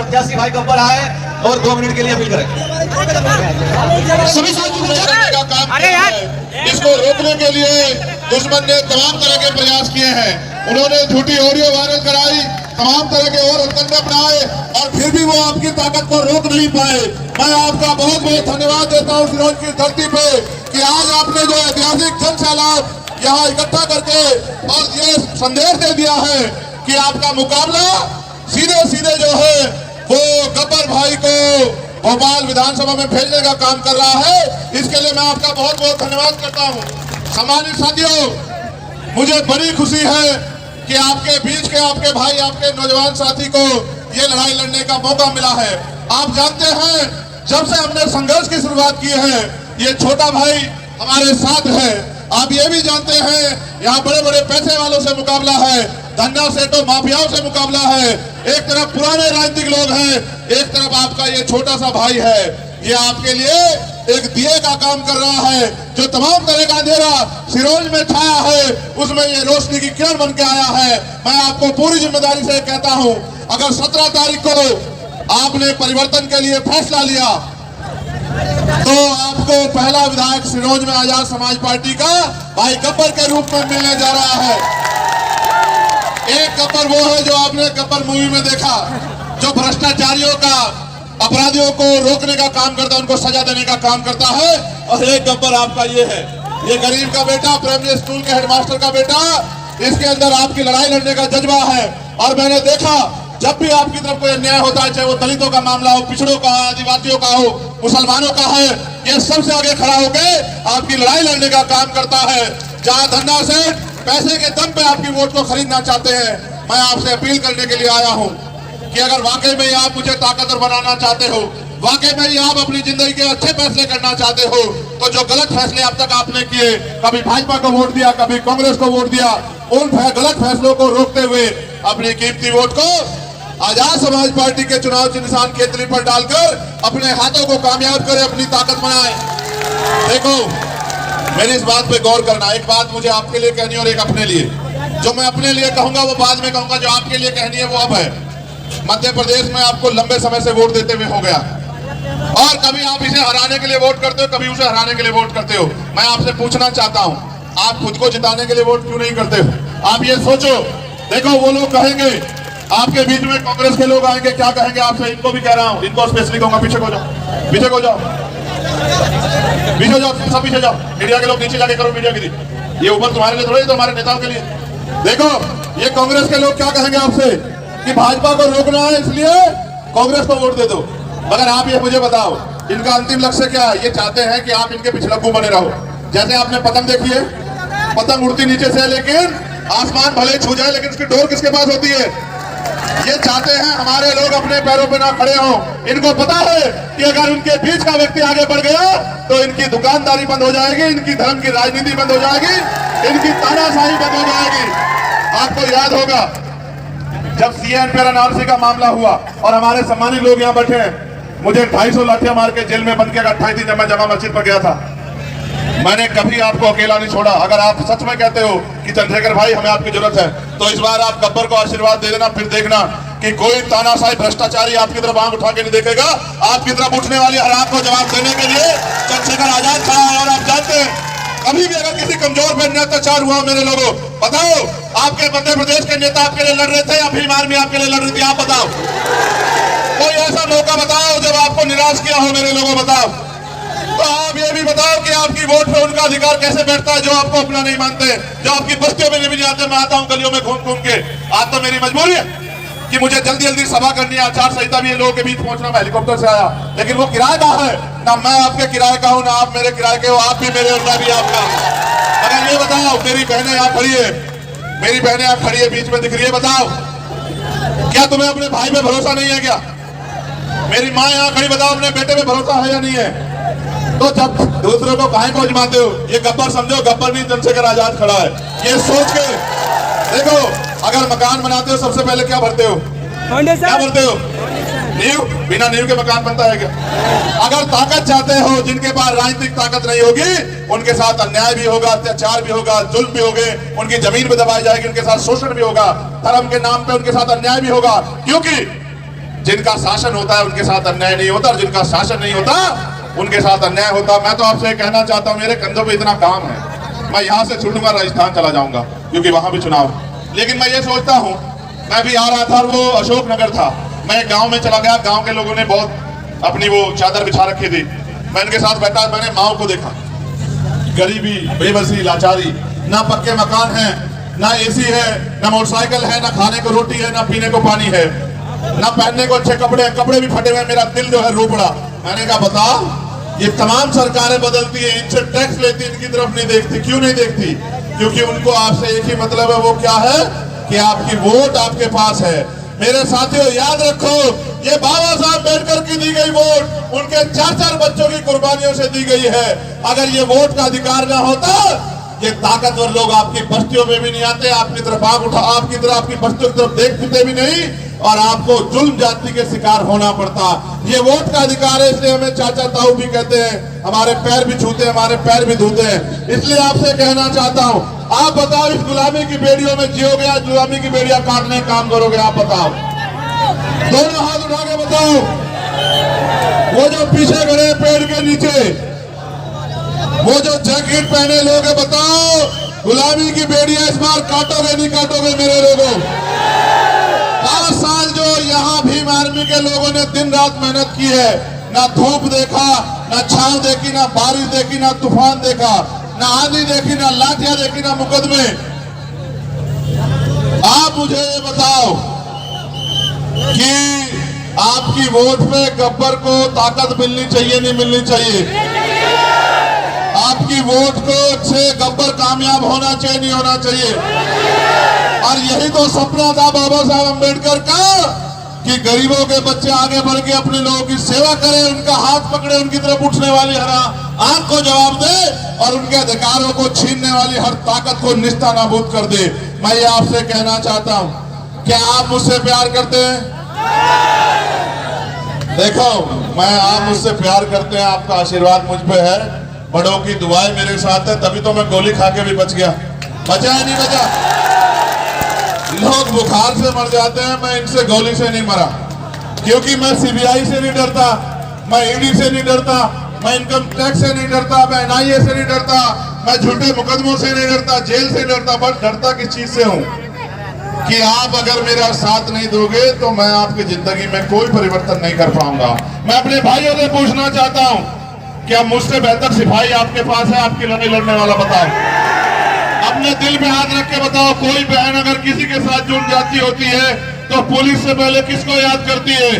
प्रत्याशी भाई गब्बर आए और 2 मिनट के लिए अपील करें। सभी का काम किया है, इसको रोकने के लिए दुश्मन ने तमाम तरह के प्रयास किए हैं। उन्होंने झूठी ऑडियो वायरल कराई, तमाम तरह के और हरकतें अपनाए और फिर भी वो आपकी ताकत को रोक नहीं पाए। मैं आपका बहुत बहुत धन्यवाद देता हूँ सिरोंज की धरती पे कि आज आपने जो ऐतिहासिक जन सैलाब यहाँ इकट्ठा करके और ये संदेश दे दिया है कि आपका मुकाबला सीधे सीधे जो है वो गब्बर भाई को भोपाल विधानसभा में भेजने का काम कर रहा है। इसके लिए मैं आपका बहुत बहुत धन्यवाद करता हूँ। सम्मानित साथियों, मुझे बड़ी खुशी है कि आपके बीच के आपके भाई, आपके नौजवान साथी को ये लड़ाई लड़ने का मौका मिला है। आप जानते हैं जब से हमने संघर्ष की शुरुआत की है ये छोटा भाई हमारे साथ है। आप ये भी जानते हैं यहाँ बड़े बड़े पैसे वालों से मुकाबला है, धन्ना सेठों माफियाओं से मुकाबला है। एक तरफ पुराने राजनीतिक लोग हैं, एक तरफ आपका ये छोटा सा भाई है। ये आपके लिए एक दिए का काम कर रहा है। जो तमाम तरह का अंधेरा सिरोंज में छाया है उसमें ये रोशनी की किरण बन के आया है। मैं आपको पूरी जिम्मेदारी से कहता हूँ, अगर 17 तारीख को आपने परिवर्तन के लिए फैसला लिया तो आपको पहला विधायक सिरोंज में आजाद समाज पार्टी का भाई गब्बर के रूप में मिलने जा रहा है। एक गब्बर वो है जो आपने गब्बर मूवी में देखा, जो भ्रष्टाचारियों का, अपराधियों को रोकने का काम करता है, उनको सजा देने का काम करता है। और एक गब्बर आपका ये है, ये गरीब का बेटा, प्राइमरी स्कूल के हेडमास्टर का बेटा, इसके अंदर आपकी लड़ाई लड़ने का जज्बा है। और मैंने देखा जब भी आपकी तरफ कोई अन्याय होता है, चाहे वो दलितों का मामला हो, पिछड़ों का, आदिवासियों का हो, मुसलमानों का है, ये सबसे आगे खड़ा होकर आपकी लड़ाई लड़ने का काम करता है। जहां धन्ना सेठ पैसे के दम पे आपकी वोट को खरीदना चाहते हैं, मैं आपसे अपील करने के लिए आया हूं कि अगर वाकई में आप मुझे ताकतवर बनाना चाहते हो, वाकई में आप अपनी जिंदगी के अच्छे फैसले करना चाहते हो, तो जो गलत फैसले अब तक आपने किए, कभी भाजपा को वोट दिया, कभी कांग्रेस को वोट दिया, उन गलत फैसलों को रोकते हुए अपनी कीमती वोट को आजाद समाज पार्टी के चुनाव निशान केतली पर डालकर अपने हाथों को कामयाब करें, अपनी ताकत बनाए। देखो, मेरी इस बात पे गौर करना। एक बात मुझे आपके लिए कहनी और एक अपने लिए। जो मैं अपने लिए कहूंगा वो बाद में कहूंगा, जो आपके लिए कहनी है वो अब है। मध्य प्रदेश में आपको लंबे समय से वोट देते हुए हो गया और कभी आप इसे हराने के लिए वोट करते हो, कभी उसे हराने के लिए वोट करते हो। मैं आपसे पूछना चाहता हूं, आप खुद को जिताने के लिए वोट क्यों नहीं करते हो? आप ये सोचो। देखो, वो लोग कहेंगे, आपके बीच में कांग्रेस के लोग आएंगे, क्या कहेंगे आपसे? इनको भी कह रहा हूं, इनको स्पेशली कहूंगा, पीछे को जाओ, पीछे को जाओ, पीछे जाओ, सब पीछे जाओ। मीडिया के लोग नीचे जाके करो मीडिया की, ये ऊपर तुम्हारे लिए थोड़ी, तो हमारे नेताओं के लिए। देखो, ये कांग्रेस के लोग क्या कहेंगे आपसे कि भाजपा को रोकना है इसलिए कांग्रेस को वोट दे दो। मगर आप ये मुझे बताओ, इनका अंतिम लक्ष्य क्या है? ये चाहते हैं कि आप इनके पिछड़कू बने रहो। जैसे आपने पतंग देखी है, पतंग उड़ती नीचे से, लेकिन आसमान भले छू जाए लेकिन उसकी डोर किसके पास होती है? ये चाहते हैं हमारे लोग अपने पैरों पे ना खड़े हों। इनको पता है कि अगर उनके बीच का व्यक्ति आगे बढ़ गया तो इनकी दुकानदारी बंद हो जाएगी, इनकी धर्म की राजनीति बंद हो जाएगी, इनकी तानाशाही बंद हो जाएगी। आपको याद होगा जब सीएन पर एनआरसी का मामला हुआ और हमारे सम्मानित लोग यहाँ बैठे हैं, मुझे 250 लाठियां मार के जेल में बंद किया 28 दिन जब मैं जमा मस्जिद पर गया था। मैंने कभी आपको अकेला नहीं छोड़ा। अगर आप सच में कहते हो कि चंद्रशेखर भाई हमें आपकी जरूरत है, तो इस बार आप गब्बर को आशीर्वाद दे देना। फिर देखना कि कोई तानाशाही भ्रष्टाचारी आपकी तरफ आंख उठा के नहीं देखेगा। आपकी तरफ उठने वाली हर आंख को जवाब देने के लिए चंद्रशेखर आजाद खड़ा है। और आप जानते हैं, कभी भी अगर किसी कमजोर पर अत्याचार हुआ, मेरे लोगों बताओ, आपके मध्य प्रदेश के नेता आपके लिए लड़ रहे थे या भीम आर्मी आपके लिए लड़ रही थी? आप बताओ, कोई ऐसा मौका बताओ जब आपको निराश किया हो, मेरे लोगों बताओ। तो आप ये भी बताओ कि आपकी वोट पे उनका अधिकार कैसे बैठता है जो आपको अपना नहीं मानते, जो आपकी बस्तियों में भी नहीं आते। मैं आता हूँ गलियों में घूम घूम के। आज तो मेरी मजबूरी है कि मुझे जल्दी जल्दी सभा करनी है, आचार संहिता भी लोगों के बीच पहुंचना। मैं हेलीकॉप्टर से आया, लेकिन वो किराए का है ना, मैं आपके किराए का हूँ ना आप मेरे किराए के हो। आप भी मेरे और मैं भी आपका। अगर ये बताओ, मेरी बहनें यहाँ खड़ी है, मेरी बहनें यहाँ खड़ी है, बीच में दिख रही है, बताओ क्या तुम्हें अपने भाई पे भरोसा नहीं है क्या? मेरी माँ यहाँ खड़ी, बताओ अपने बेटे पे भरोसा है या नहीं है? तो जब दूसरों को काहे को आजमाते हो? ये गब्बर समझो, गब्बर नहीं चंद्रशेखर आजाद खड़ा है। ये सोच के देखो, अगर मकान बनाते हो सबसे पहले क्या भरते हो? क्या भरते हो? नींव। बिना नींव के मकान बनता है क्या? अगर ताकत चाहते हो, जिनके पास राजनीतिक ताकत नहीं होगी, उनके साथ अन्याय भी होगा, अत्याचार भी होगा, जुल्म भी होंगे, उनकी जमीन पे दबाई जाएगी, उनके साथ शोषण भी होगा, धर्म के नाम पे उनके साथ अन्याय भी होगा। क्योंकि जिनका शासन होता है उनके साथ अन्याय नहीं होता, और जिनका शासन नहीं होता उनके साथ अन्याय होता। मैं तो आपसे कहना चाहता हूँ, मेरे कंधों पे इतना काम है, मैं यहाँ से छूटूंगा राजस्थान चला जाऊंगा क्योंकि वहां भी चुनाव। लेकिन मैं ये सोचता हूँ, मैं भी आ रहा था और वो अशोक नगर था, मैं एक गाँव में चला गया, गाँव के लोगों ने बहुत अपनी वो चादर बिछा रखी थी, मैं इनके साथ बैठा, मैंने माओ को देखा, गरीबी, बेबसी, लाचारी, ना पक्के मकान है, ना एसी है, ना मोटरसाइकिल है, ना खाने को रोटी है, ना पीने को पानी है, ना पहनने को अच्छे कपड़े, कपड़े भी फटे हुए, मेरा दिल जो है रो पड़ा। मैंने कहा बताओ, ये तमाम सरकारें बदलती है, इनसे टैक्स लेती, इनकी तरफ नहीं देखती, क्यों नहीं देखती? क्योंकि उनको आपसे एक ही मतलब है, वो क्या है कि आपकी वोट आपके पास है। मेरे साथियों याद रखो, ये बाबा साहब अम्बेडकर की दी गई वोट उनके 4-4 बच्चों की कुर्बानियों से दी गई है। अगर ये वोट का अधिकार ना होता, ये ताकतवर लोग आपकी बस्तियों में भी नहीं आते, आपकी तरफ आग उठा, आपकी तरफ, आपकी बस्तियों की तरफ देखते भी नहीं, और आपको जुल्म जाति के शिकार होना पड़ता। ये वोट का अधिकार है, इसलिए हमें चाचा ताऊ भी कहते हैं, हमारे पैर भी छूते हैं, हमारे पैर भी धोते हैं। इसलिए आपसे कहना चाहता हूँ, आप बताओ, इस गुलामी की बेड़ियों में जियोगे या गुलामी की बेड़ियां काटने का काम करोगे? आप बताओ, दोनों हाथ उठा के बताओ। वो जो पीछे खड़े पेड़ के नीचे, वो जो जैकेट पहने लोग हैं, बताओ गुलामी की बेड़ियां इस बार काटोगे नहीं काटोगे मेरे लोगों? 5 साल जो यहाँ भीम आर्मी के लोगों ने दिन रात मेहनत की है, ना धूप देखा, ना छांव देखी, ना बारिश देखी, ना तूफान देखा, ना आंधी देखी, ना लाठियां देखी, ना मुकदमे। आप मुझे ये बताओ कि आपकी वोट पे गब्बर को ताकत मिलनी चाहिए नहीं मिलनी चाहिए? आपकी वोट को से गब्बर कामयाब होना चाहिए नहीं होना चाहिए? और यही तो सपना था बाबा साहब अम्बेडकर का कि गरीबों के बच्चे आगे बढ़ के अपने लोगों की सेवा करें, उनका हाथ पकड़े, उनकी तरफ उठने वाली हर आंख को जवाब दे, और उनके अधिकारों को छीनने वाली हर ताकत को निस्ता नाबूद कर दे। मैं ये आपसे कहना चाहता हूं, क्या आप मुझसे प्यार करते हैं? देखो, आप मुझसे प्यार करते हैं, आपका आशीर्वाद मुझ पे है, बड़ों की दुआएं मेरे साथ है, तभी तो मैं गोली खा के भी बच गया। बचा है नहीं बचा? लोग बुखार से मर जाते हैं, मैं इनसे गोली से नहीं मरा, क्योंकि मैं सीबीआई से नहीं डरता, मैं ईडी से नहीं डरता, मैं इनकम टैक्स से नहीं डरता, मैं एनआईए से नहीं डरता, मैं झूठे मुकदमों से नहीं डरता, जेल से डरता। बस डरता किस चीज से हूं कि आप अगर मेरा साथ नहीं दोगे तो मैं आपकी जिंदगी में कोई परिवर्तन नहीं कर पाऊंगा। मैं अपने भाइयों से पूछना चाहता हूं, क्या मुझसे बेहतर सिपाही आपके पास है आपकी लड़ाई लड़ने वाला? बताओ, अपने दिल में हाथ रख के बताओ, कोई बहन अगर किसी के साथ जुड़ जाती होती है तो पुलिस से पहले किसको याद करती है?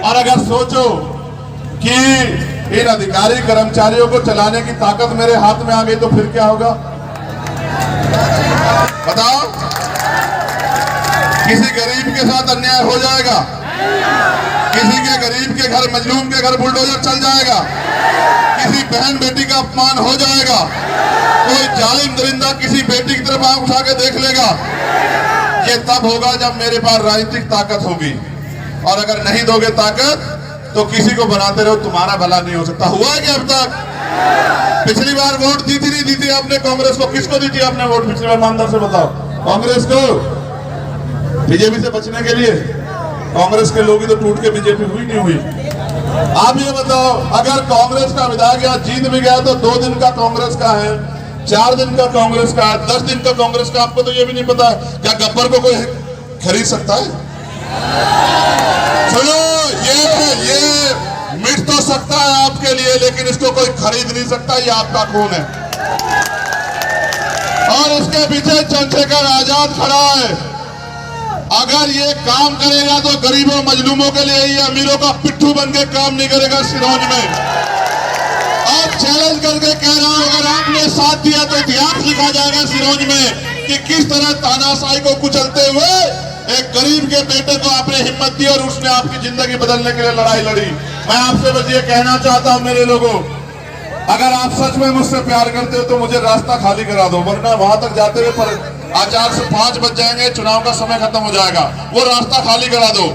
और अगर सोचो कि इन अधिकारी कर्मचारियों को चलाने की ताकत मेरे हाथ में आ गई तो फिर क्या होगा? बताओ, किसी गरीब के साथ अन्याय हो जाएगा, किसी के गरीब के घर, मजलूम के घर बुलडोजर चल जाएगा, किसी बहन बेटी का अपमान हो जाएगा, कोई जालिम दरिंदा किसी बेटी की तरफ आंख उठा के देख लेगा। ये तब होगा जब मेरे पास राजनीतिक ताकत होगी, और अगर नहीं दोगे ताकत तो किसी को बनाते रहो, तुम्हारा भला नहीं हो सकता। हुआ है कि अब तक? पिछली बार वोट दी थी नहीं दी थी आपने कांग्रेस को? किसको दी थी आपने वोट पिछली बार? ईमानदार से बताओ। कांग्रेस को? बीजेपी से बचने के लिए? कांग्रेस के लोग ही तो टूट के बीजेपी हुई नहीं हुई। आप ये बताओ, अगर कांग्रेस का विधायक यहाँ जीत भी गया तो 2 दिन का कांग्रेस का है, 4 दिन का कांग्रेस का है, 10 दिन का कांग्रेस का। आपको तो ये भी नहीं पता क्या गब्बर को कोई खरीद सकता है? सुनो, ये मिट तो सकता है आपके लिए, लेकिन इसको कोई खरीद नहीं सकता। ये आपका खून है, और इसके पीछे चंद्रशेखर आजाद खड़ा है। अगर ये काम करेगा तो गरीबों मजलूमों के लिए, ये अमीरों का पिट्ठू बन के काम नहीं करेगा सिरौंज में। और चैलेंज करके कह रहा हूं, अगर आपने साथ दिया तो इतिहास लिखा जाएगा सिरौंज में कि किस तरह तानाशाही को कुचलते हुए एक गरीब के बेटे को आपने हिम्मत दी और उसने आपकी जिंदगी बदलने के लिए लड़ाई लड़ी। मैं आपसे बस ये कहना चाहता हूं मेरे लोगों, अगर आप सच में मुझसे प्यार करते हो तो मुझे रास्ता खाली करा दो, वरना वहां तक जाते हुए पर आचार से 5 बज जाएंगे, चुनाव का समय खत्म हो जाएगा। वो रास्ता खाली करा दो।